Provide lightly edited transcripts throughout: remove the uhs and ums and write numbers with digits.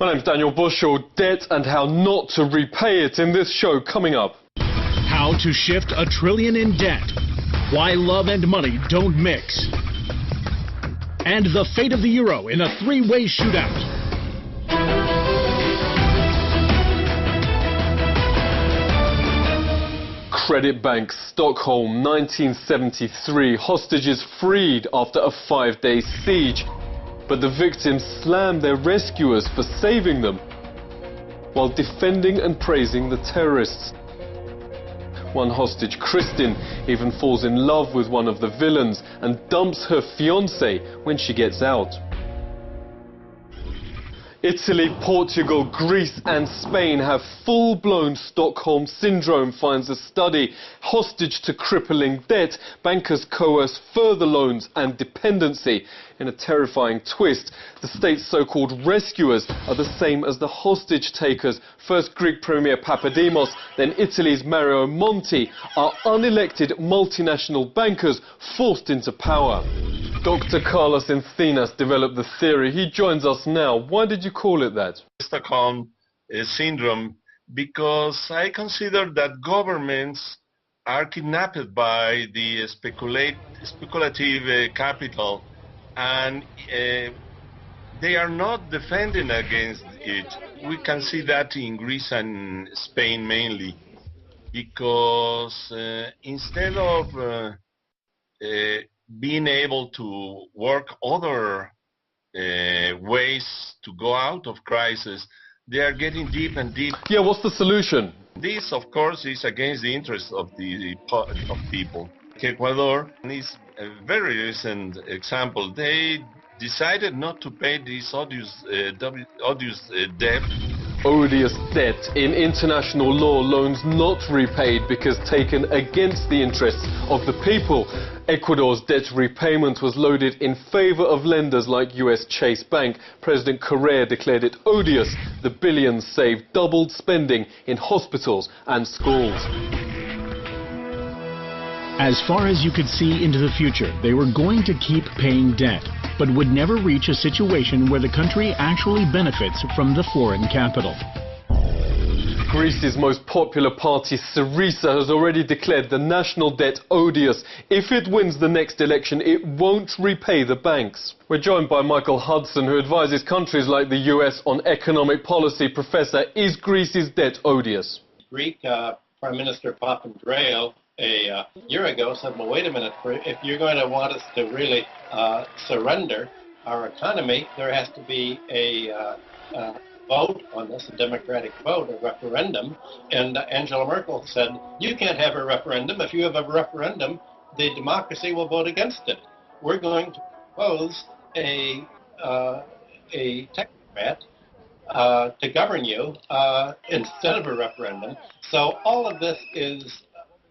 My name's Daniel Bushell. Debt and how not to repay it in this show coming up. How to shift $1 trillion in debt. Why love and money don't mix. And the fate of the euro in a three-way shootout. Credit Bank, Stockholm, 1973. Hostages freed after a 5-day siege. But the victims slammed their rescuers for saving them, while defending and praising the terrorists. One hostage, Cristian, even falls in love with one of the villains and dumps her fiancé when she gets out. Italy, Portugal, Greece and Spain have full-blown Stockholm syndrome, finds a study. Hostage to crippling debt, bankers coerce further loans and dependency. In a terrifying twist, the state's so-called rescuers are the same as the hostage takers. First Greek Premier Papademos, then Italy's Mario Monti, are unelected multinational bankers forced into power. Dr. Carlos Encinas developed the theory. He joins us now. Why did you call it that? Stockholm syndrome, because I consider that governments are kidnapped by the speculative capital, and they are not defending against it. We can see that in Greece and Spain mainly, because instead of being able to work other ways to go out of crisis, they are getting deep and deep. Yeah, what's the solution? This, of course, is against the interests of people. Ecuador is a very recent example. They decided not to pay this odious debt. Odious debt. In international law, loans not repaid because taken against the interests of the people. Ecuador's debt repayment was loaded in favor of lenders like US Chase Bank. President Correa declared it odious. The billions saved doubled spending in hospitals and schools. As far as you could see into the future, they were going to keep paying debt, but would never reach a situation where the country actually benefits from the foreign capital. Greece's most popular party, Syriza, has already declared the national debt odious. If it wins the next election, it won't repay the banks. We're joined by Michael Hudson, who advises countries like the US on economic policy. Professor, is Greece's debt odious? Greek Prime Minister Papandreou a year ago said, well, wait a minute, if you're going to want us to really surrender our economy, there has to be a vote on this, a democratic vote, a referendum. And Angela Merkel said, you can't have a referendum. If you have a referendum, the democracy will vote against it. We're going to propose a technocrat to govern you instead of a referendum. So all of this is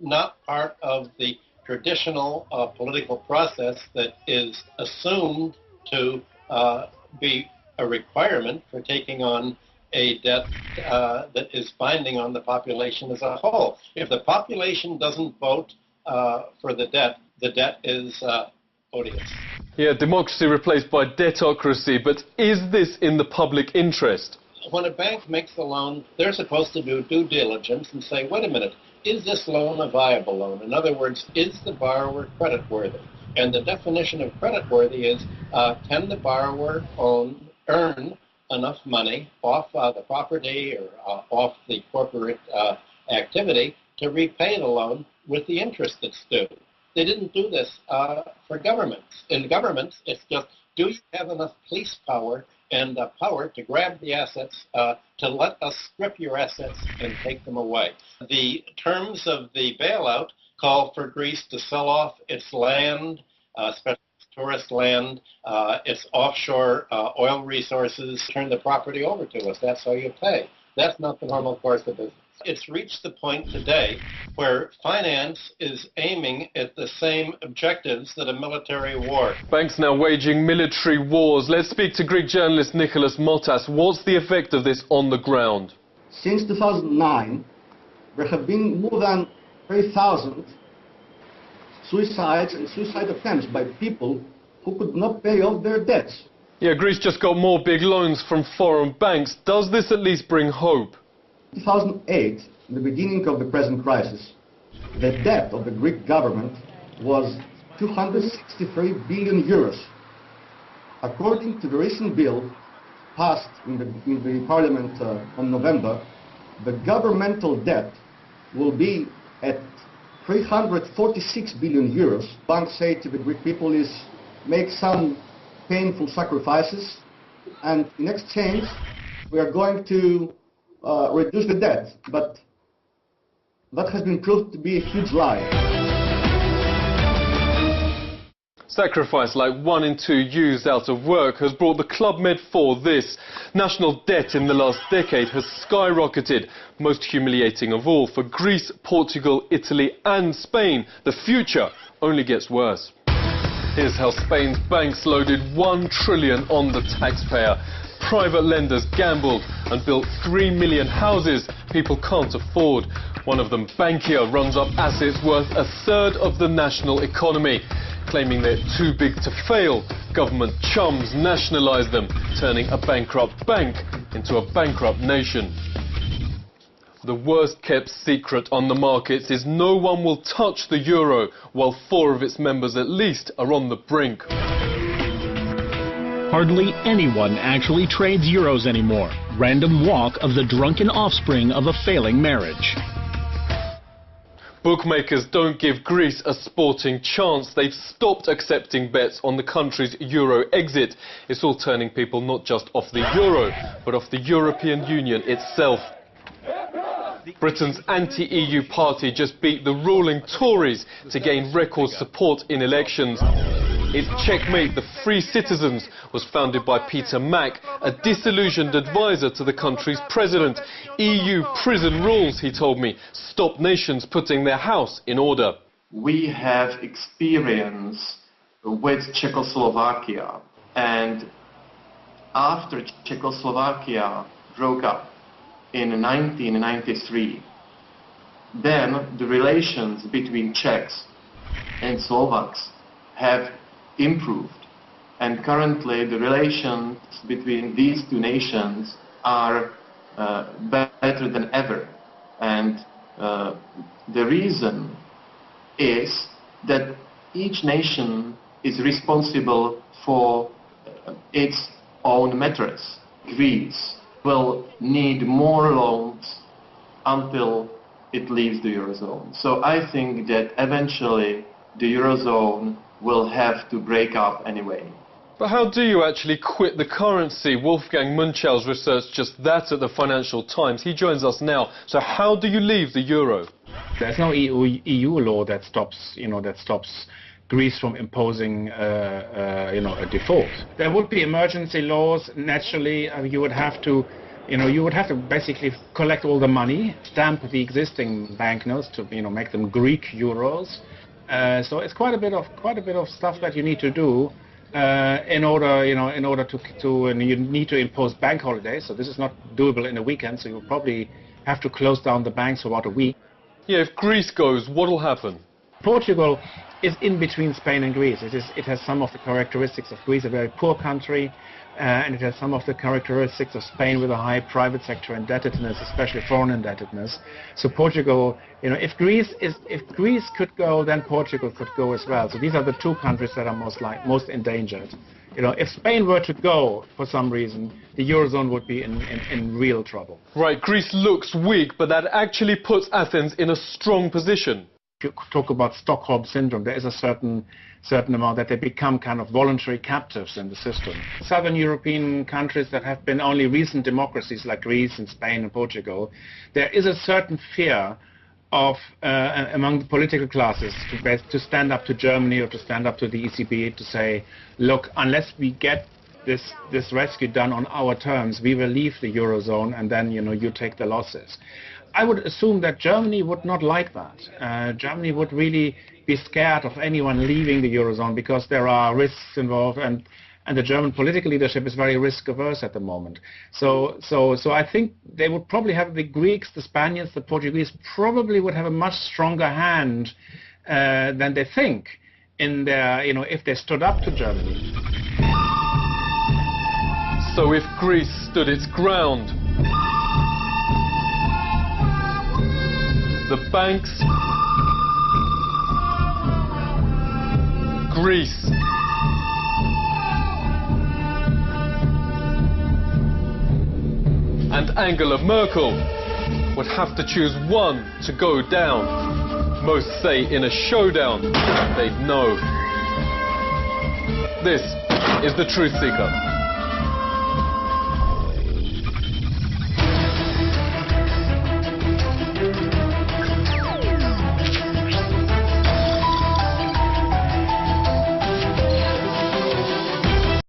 not part of the traditional political process that is assumed to be a requirement for taking on a debt that is binding on the population as a whole. If the population doesn't vote for the debt is odious. Yeah, democracy replaced by debtocracy, but is this in the public interest? When a bank makes a loan, they're supposed to do due diligence and say, wait a minute, is this loan a viable loan? In other words, is the borrower creditworthy? And the definition of creditworthy is, can the borrower earn enough money off the property or off the corporate activity to repay the loan with the interest that's due? They didn't do this for governments. In governments, it's just, do you have enough police power and power to grab the assets, to let us strip your assets and take them away? The terms of the bailout call for Greece to sell off its land, especially tourist land, its offshore oil resources, turn the property over to us. That's how you pay. That's not the normal course of business. It's reached the point today where finance is aiming at the same objectives that a military war. Banks now waging military wars. Let's speak to Greek journalist Nicholas Motas. What's the effect of this on the ground? Since 2009, there have been more than 3,000 suicides and suicide attempts by people who could not pay off their debts. Yeah, Greece just got more big loans from foreign banks. Does this at least bring hope? In 2008, in the beginning of the present crisis, the debt of the Greek government was 263 billion euros. According to the recent bill passed in the parliament on November, the governmental debt will be at 346 billion euros. Banks say to the Greek people is make some painful sacrifices, and in exchange we are going to reduce the debt. But that has been proved to be a huge lie. Sacrifice like 1 in 2 youths out of work has brought the Club Med for this. National debt in the last decade has skyrocketed. Most humiliating of all, for Greece, Portugal, Italy and Spain, the future only gets worse. Here's how Spain's banks loaded 1 trillion on the taxpayer. Private lenders gambled and built 3 million houses people can't afford. One of them, Bankia, runs up assets worth 1/3 of the national economy. Claiming they're too big to fail, government chums nationalise them, turning a bankrupt bank into a bankrupt nation. The worst kept secret on the markets is no one will touch the euro, while 4 of its members at least are on the brink. Hardly anyone actually trades euros anymore. Random walk of the drunken offspring of a failing marriage. Bookmakers don't give Greece a sporting chance. They've stopped accepting bets on the country's euro exit. It's all turning people not just off the euro, but off the European Union itself. Britain's anti-EU party just beat the ruling Tories to gain record support in elections. Its Checkmate, the Free Citizens, was founded by Peter Mack, a disillusioned advisor to the country's president. EU prison rules, he told me, stop nations putting their house in order. We have experience with Czechoslovakia, and after Czechoslovakia broke up in 1993, then the relations between Czechs and Slovaks have improved, and currently the relations between these 2 nations are better than ever. And the reason is that each nation is responsible for its own matters. Greece will need more loans until it leaves the Eurozone. So I think that eventually the Eurozone will have to break up anyway. But how do you actually quit the currency? Wolfgang Munchal's researched just that at the Financial Times. He joins us now. So how do you leave the euro? There's no EU law that stops, Greece from imposing, a default. There would be emergency laws. Naturally, you would have to basically collect all the money, stamp the existing banknotes to, make them Greek euros. So it's quite a bit of stuff that you need to do in order to and you need to impose bank holidays. So this is not doable in a weekend. So you'll probably have to close down the banks for about a week. Yeah, if Greece goes, what'll happen? Portugal is in between Spain and Greece. It has some of the characteristics of Greece, a very poor country, and it has some of the characteristics of Spain with a high private sector indebtedness, especially foreign indebtedness. So Portugal, if Greece could go, then Portugal could go as well. So these are the 2 countries that are most endangered. If Spain were to go for some reason, the Eurozone would be in real trouble. Right, Greece looks weak, but that actually puts Athens in a strong position. If you talk about Stockholm syndrome, there is a certain amount that they become kind of voluntary captives in the system. Southern European countries that have been only recent democracies like Greece and Spain and Portugal, there is a certain fear of among the political classes to stand up to Germany or to stand up to the ECB to say, look, unless we get this rescue done on our terms, we will leave the Eurozone and then you take the losses. I would assume that Germany would not like that. Germany would really be scared of anyone leaving the Eurozone because there are risks involved, and the German political leadership is very risk averse at the moment. So I think they would probably have, the Greeks, the Spaniards, the Portuguese probably would have a much stronger hand than they think in their, if they stood up to Germany. So if Greece stood its ground, the banks, Greece, and Angela Merkel would have to choose one to go down. Most say in a showdown, they'd know. This is the Truth Seeker.